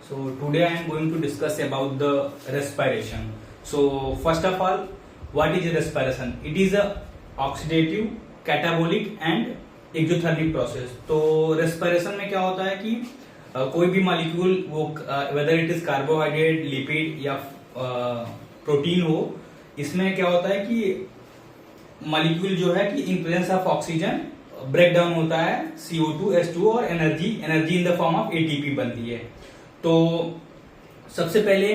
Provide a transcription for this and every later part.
So today I am going to discuss about the respiration. So first of all, what is respiration? It is a oxidative, catabolic and exothermic process. तो respiration में क्या होता है कि कोई भी molecule वो whether it is carbohydrate, lipid या प्रोटीन हो, इसमें क्या होता है कि मॉलिक्यूल जो है कि in presence of oxygen break down होता है CO2, H2 और energy in the form of ATP बनती है। तो सबसे पहले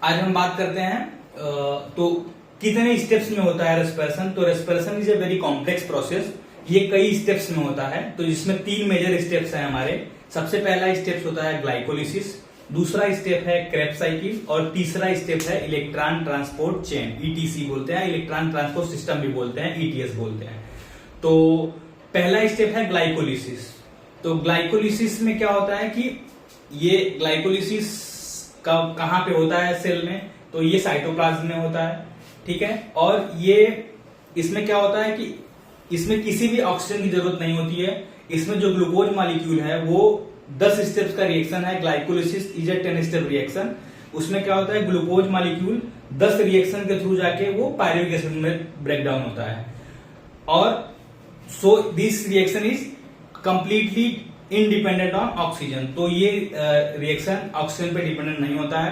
आज हम बात करते हैं तो कितने स्टेप्स में होता है रेस्पिरेशन। तो respiration is a very complex process, ये कई स्टेप्स में होता है। तो जिसमें 3 मेजर स्टेप्स हैं हमारे। सबसे पहला स्टेप होता है ग्लाइकोलिसिस, दूसरा स्टेप है क्रेब्स साइकिल और तीसरा स्टेप है इलेक्ट्रॉन ट्रांसपोर्ट चेन, ETC बोलते हैं, इलेक्ट्रॉन ट्रांसपोर्ट सिस्टम भी बोलते हैं, ETS बोलते हैं। तो पहला स्टेप है ग्लाइकोलिसिस। तो ग्लाइकोलिसिस में क्या होता है कि ये ग्लाइकोलिसिस का कहां पे होता है सेल में, तो ये साइटोप्लाज्म में होता है, ठीक है। और ये इसमें क्या होता है कि इसमें किसी भी ऑक्सीजन की जरूरत नहीं होती है। इसमें जो ग्लूकोज मॉलिक्यूल है वो 10 स्टेप्स का रिएक्शन है। Glycolysis is a 10 step reaction. उसमें क्या होता है, ग्लूकोज मॉलिक्यूल 10 रिएक्शन के थ्रू जाके वो पायरुविक एसिड में ब्रेक डाउन होता है। और so this reaction is completely independent on oxygen. तो ये रिएक्शन ऑक्सीजन पे डिपेंडेंट नहीं होता है।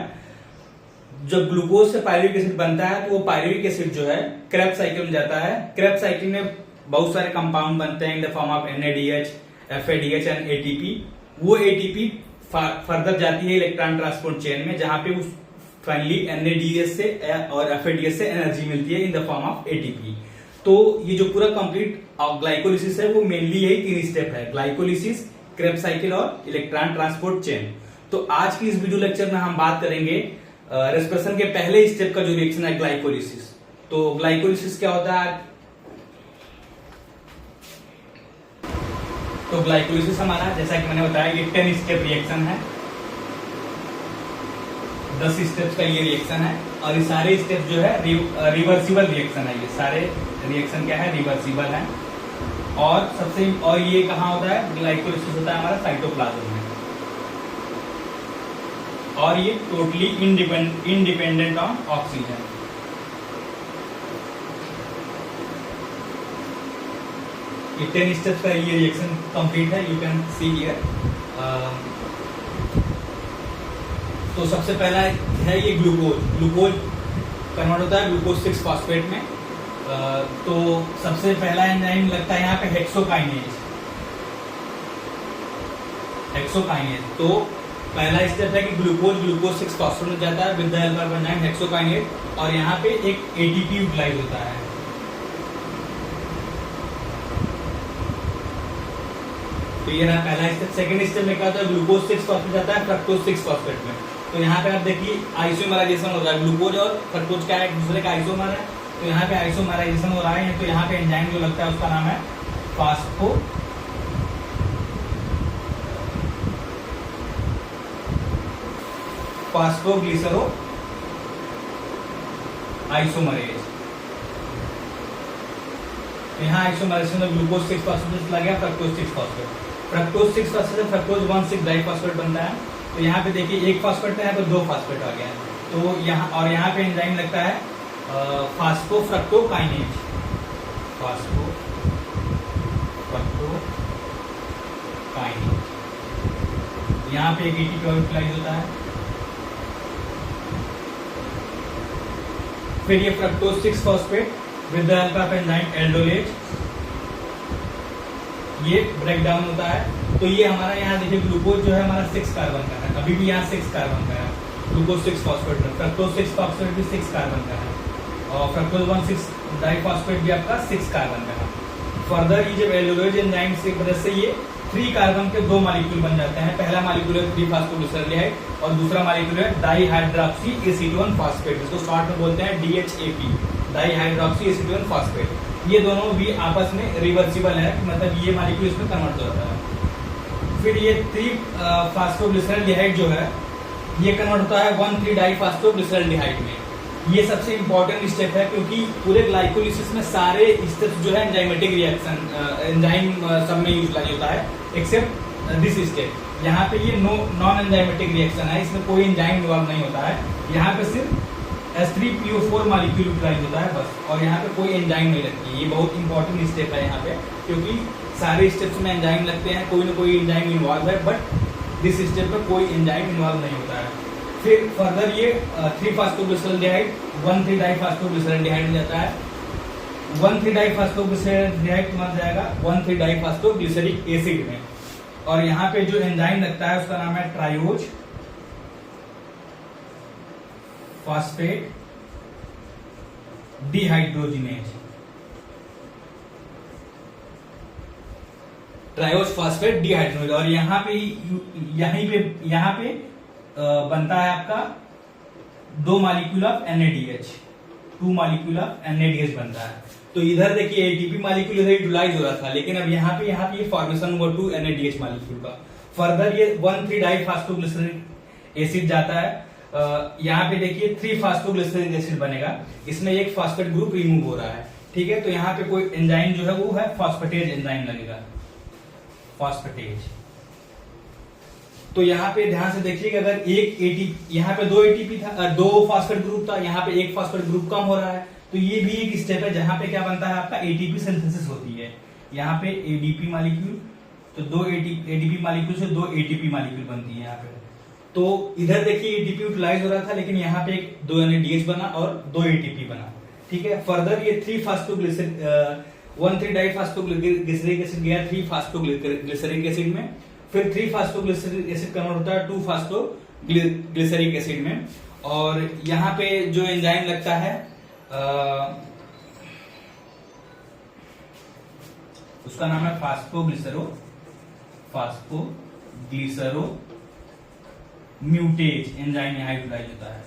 जब ग्लूकोज से पायरुविक एसिड बनता है तो वो पायरुविक एसिड जो है क्रेब्स साइकिल में जाता है। क्रेब्स साइकिल में बहुत सारे कंपाउंड बनते हैं इन the form of NADH, FADH and ATP। वो ATP फर्दर जाती है इलेक्ट्रॉन ट्रांसपोर्ट चेन में, जहां पे उस फाइनली NADH से और FADH से एनर्जी मिलती है इन द फॉर्म ऑफ ATP। तो ये जो पूरा कंप्लीट ग्लाइकोलिसिस है वो मेनली यही 3 स्टेप है, ग्लाइकोलिसिस, क्रेब्स साइकिल और इलेक्ट्रॉन ट्रांसपोर्ट चेन। तो आज की इस वीडियो लेक्चर में हम बात करेंगे रेस्पिरेशन के पहले स्टेप का जो रिएक्शन है ग्लाइकोलिसिस। तो ग्लाइकोलिसिस क्या होता है? तो ग्लाइकोलिसिस हमारा, जैसा कि मैंने बताया, ये 10 स्टेप रिएक्शन है, 10 स्टेप्स का ये रिएक्शन है। और ये सारे स्टेप जो है रिवर्सिबल रिएक्शन है। ये सारे रिएक्शन क्या है, रिवर्सिबल है। और ये कहाँ होता है, ग्लाइकोलिसिस होता है हमारा साइटोप्लाज्म में। और ये टोटली इंडिपेंडेंट ऑन ऑक्सीजन। ये 10 स्टेप्स का ये रिएक्शन कंप्लीट है, यू कैन सी हियर। तो सबसे पहला है ये ग्लूकोज कन्वर्ट होता है ग्लूकोज 6 फॉस्फेट में। तो सबसे पहला एंजाइम लगता है यहाँ पे हेक्सोकाइनेज। तो पहला स्टेप है कि ग्लूकोज 6 फॉस्फेट में जाता है with the help of enzyme hexokinase, और यहाँ पे एक ATP यूटिलाइज होता है। तो ये रहा पहला स्टेप। सेकंड स्टेप में क्या होता है, ग्लूकोज 6 फॉस्फेट जाता है फ्रक्टोज 6 फॉस्फेट में। तो यहाँ पे आप देखिए आइसोमराइजेशन हो रहा है। ग्लूकोज और फ्रक्टोज क्या है, एक दूसरे का आइसोमर है। तो यहाँ पे आइसोमराइजेशन हो रहा है। तो यहाँ पे एंजाइम जो लगता है उसका नाम है फास्फोग्लिसरो आइसोमरेज। तो यहाँ आइसोमराइजेशन में ग्लूकोज 6 फॉस्फेट चला गया फ्रक्टोज 6 फॉस्फेट। फ्रक्टोज 6 फॉस्फेट से फ्रक्टोज 1,6 डाइफॉस्फेट बनता है। तो यहाँ पे देखिए एक फॉस्फेट था, यहाँ पे 2 फॉस्फेट आ गया है। तो यहाँ पे एंजाइम लगता है फास्फोफ्रक्टोकाइनेज। यहाँ पे एक ATP यूटिलाइज होता है। फिर ये fructose 6 phosphate with the help of enzyme aldolase ये ब्रेक डाउन होता है। तो ये हमारा यहाँ देखिए ग्लूकोज जो है हमारा 6 कार्बन का है, अभी भी यहाँ 6 कार्बन का है ग्लूकोज 6 फॉस्फेट में। फ्रक्टोज 6 फॉस्फेट भी 6 कार्बन का है और फ्रक्टोज 1,6 डाइफॉस्फेट भी आपका 6 कार्बन का है। फर्दर ये जब एल्डोलेज एंजाइम से वजह से ये 3 कार्बन के 2 मॉलिक्यूल बन जाते हैं। पहला मॉलिक्यूल है 3-फॉस्फोग्लिसरॉल्डिहाइड और दूसरा मॉलिक्यूल है डाइहाइड्रॉक्सी एसीटोन फॉस्फेट, जिसको शॉर्ट में बोलते हैं DHAP, डाइहाइड्रॉक्सी एसीटोन फॉस्फेट। ये दोनों भी आपस में रिवर्सिबल है, मतलब ये मॉलिक्यूल इसमें कन्वर्ट हो जाता है। फिर ये 3-फॉस्फोग्लिसरॉल्डिहाइड जो है ये कन्वर्ट होता है 1,3-डाइफॉस्फोग्लिसरॉल्डिहाइड में। ये सबसे इंपॉर्टेंट स्टेप है क्योंकि पूरे ग्लाइकोलिसिस में सारे स्टेप्स जो है एंजाइमेटिक रिएक्शन एंजाइम सब में यूज होता है एक्सेप्ट दिस स्टेप। यहाँ पे ये नॉन एंजाइमेटिक रिएक्शन है, इसमें कोई एंजाइम इन्वॉल्व नहीं होता है। यहाँ पे सिर्फ H3PO4 मॉलिक्यूल यूटिलाइज होता है बस, और यहाँ पे कोई एंजाइम नहीं लगती है। ये बहुत इंपॉर्टेंट स्टेप है यहाँ पे, क्योंकि सारे स्टेप्स में एंजाइम लगते हैं, कोई ना कोई एंजाइम इन्वॉल्व है, बट दिस स्टेप पे कोई एंजाइम इन्वॉल्व नहीं होता है। फिर फर्दर ये 3-फॉस्फोग्लिसरॉल्डिहाइड 1,3-डाइफॉस्फोग्लिसरॉल्डिहाइड हो जाता है। 1,3-डाइफॉस्फोग्लिसरॉल्डिहाइड बन जाएगा 1,3-डाइफॉस्फोग्लिसरिक एसिड में। और यहाँ पे जो एंजाइम लगता है उसका नाम है triose phosphate dehydrogenase. Triose phosphate dehydrogenase. और यहाँ पे बनता है आपका 2 molecule of NADH, 2 molecule of NADH बनता है। तो इधर देखिए एटीपी मॉलिक्यूल इधर यूटिलाइज हो रहा था, लेकिन अब यहाँ पे ये फॉर्मेशन हुआ 2 NADH मॉलिक्यूल का। फर्दर ये 1,3-डाइफॉस्फोग्लिसरिक एसिड जाता है। यहाँ पे देखिए 3-फॉस्फोग्लिसरिक एसिड बनेगा, इसमें एक फॉस्फेट ग्रुप रिमूव हो रहा है, ठीक है। तो यहाँ पे कोई एंजाइम जो है वो है फॉस्फेटेज एंजाइम लगेगा, फॉस्फेटेज। तो यहाँ पे ध्यान से देखिए कि अगर एक एटीपी, यहाँ पे 2 एटीपी था, 2 फॉस्फेट ग्रुप था, यहाँ पे एक फॉस्फेट ग्रुप कम हो रहा है, तो ये भी एक स्टेप है जहां पे क्या बनता है आपका एटीपी सिंथेसिस होती है। यहाँ पे एडीपी मॉलिक्यूल, तो 2 एडीपी मॉलिक्यूल से 2 एटीपी मॉलिक्यूल बनती है यहाँ पे। तो इधर देखिए एटीपी यूटिलाइज हो रहा था, लेकिन यहाँ पे 2 NADH बना और 2 एटीपी बना, ठीक है। फर्दर ये 1,3-डाइफॉस्फोग्लिसरिक एसिड गया 3-फॉस्फोग्लिसरिक एसिड में, फिर 3-फॉस्फोग्लिसरिक एसिड कन्वर्ट होता है 2-फॉस्फोग्लिसरिक एसिड में। और यहाँ पे जो एंजाइम लगता है उसका नाम है फास्फोग्लिसरो म्यूटेज एंजाइम यहाँ यूटिलाइज होता है,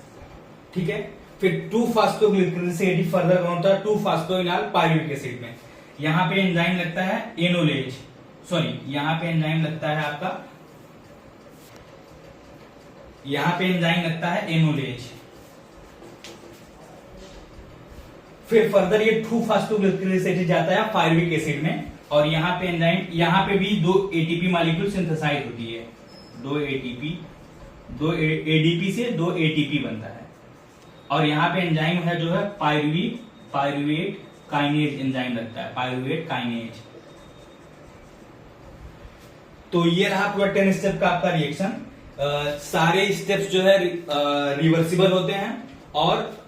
ठीक है। फिर 2-फॉस्फोग्लिसरेट फर्दर कौन होता है 2-फॉस्फोइनॉल पायरुविक एसिड में। यहाँ पे एंजाइम लगता है एनोलेज, सॉरी यहाँ पे एंजाइम लगता है आपका, यहाँ पे एंजाइम लगता है एनोलेज। फिर फर्दर ये 2-फॉस्फोग्लिसरेट जाता है पायरुविक एसिड में, और यहाँ पे एंजाइम, यहाँ पे भी 2 एटीपी मॉलिक्यूल सिंथेसाइज होती है, 2 एडीपी से 2 एटीपी बनता है। और यहाँ पे एंजाइम है जो है पायरुवेट काइनेज एंजाइम लगता है, पायरुवेट काइनेज। तो ये रहा पूरा 10 स्टेप का आपका रिएक्शन। सारे स्टेप्स जो है रिवर्सिबल होते हैं, और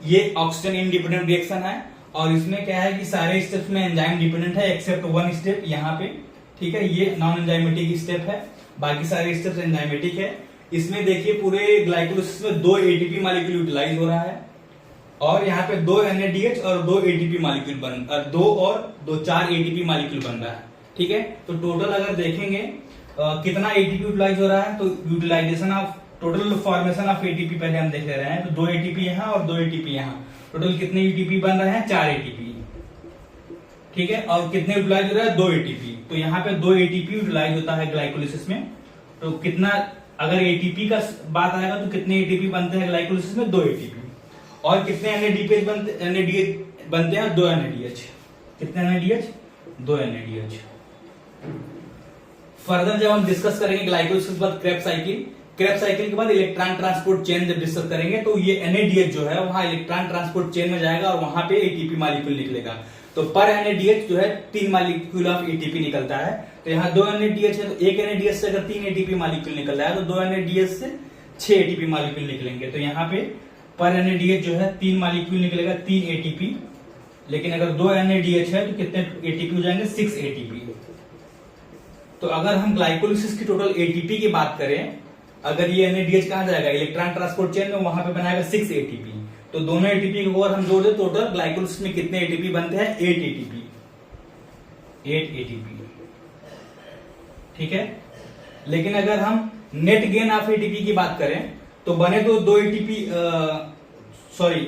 ये ऑक्सीजन इंडिपेंडेंट रिएक्शन है। और इसमें क्या है कि सारे स्टेप्स में एंजाइम डिपेंडेंट है एक्सेप्ट 1 स्टेप यहाँ पे, ठीक है। ये नॉन एंजाइमेटिक स्टेप है, बाकी सारे स्टेप्स एंजाइमेटिक है। इसमें देखिए पूरे ग्लाइकोलिसिस में 2 एटीपी मॉलिक्यूल यूटिलाइज हो रहा है, और यहाँ पे 2 NADH और 2 एटीपी मॉलिक्यूल 4 एटीपी मॉलिक्यूल बन रहा है, ठीक है। तो टोटल अगर देखेंगे कितना एटीपी यूटिलाइज हो रहा है, तो utilization of total formation of ATP पहले हम देख ले रहे हैं। तो 2 एटीपी यहाँ और 2 एटीपी यहाँ, टोटल कितने एटीपी बन रहे हैं 4 एटीपी, ठीक है। और कितने यूटिलाइज हो रहा है 2 एटीपी। तो यहाँ पे 2 एटीपी यूटिलाइज होता है ग्लाइकोलिसिस में। तो कितना, अगर एटीपी का बात आएगा तो कितने एटीपी बनते हैं ग्लाइकोलिसिस में 2 एटीपी। और कितने NADH बनते हैं 2 NADH। कितने NADH 2 NADH। फर्दर जब हम डिस्कस करेंगे ग्लाइकोलिसिस के बाद क्रेब्स साइकिल के बाद इलेक्ट्रॉन ट्रांसपोर्ट चेन जब डिस्कस करेंगे, तो ये NADH जो है वहां इलेक्ट्रॉन ट्रांसपोर्ट चेन में जाएगा और वहां पे एटीपी मॉलिक्यूल निकलेगा। तो पर NADH जो है 3 मॉलिक्यूल ऑफ एटीपी निकलता है। तो यहाँ 2 NADH है, तो एक NADH से अगर 3 एटीपी मॉलिक्यूल निकल रहा है, तो 2 NADH से 6 एटीपी मॉलिक्यूल निकलेंगे। तो यहाँ पे पर NADH जो है 3 मॉलिक्यूल निकलेगा, 3 एटीपी। लेकिन अगर 2 NADH है तो कितने एटीपी हो जाएंगे 6 एटीपी। तो अगर हम ग्लाइकोलिसिस की टोटल एटीपी की बात करें, अगर ये NADH कहां जाएगा इलेक्ट्रॉन ट्रांसपोर्ट चेन में, वहां पे बनाएगा 6 एटीपी। तो दोनों एटीपी को अगर हम जोड़ दें, टोटल ग्लाइकोलिसिस में कितने एटीपी बनते हैं 8 एटीपी, 8 एटीपी, ठीक है। लेकिन अगर हम नेट गेन ऑफ एटीपी की बात करें तो बने तो 2 एटीपी, सॉरी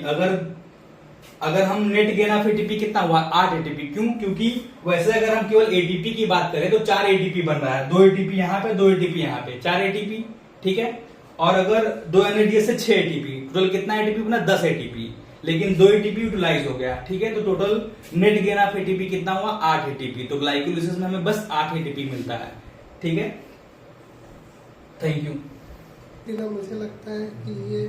अगर हम नेट गेन ऑफ एटीपी कितना हुआ 8 एटीपी। क्यों? क्योंकि वैसे अगर हम केवल एटीपी की बात करें तो 4 एटीपी बन रहा है, 2 एटीपी यहाँ पे 2 एटीपी यहाँ पे, 4 एटीपी, ठीक है। और अगर 2 NADH से 6 एटीपी, टोटल कितना एटीपी बना 10 एटीपी। लेकिन 2 एटीपी यूटिलाइज हो गया, ठीक है। तो total net gain of ATP कितना हुआ 8 एटीपी। तो ग्लाइकोलिसिस में हमें बस 8 एटीपी मिलता है, ठीक है। Thank you. मुझे लगता है कि ये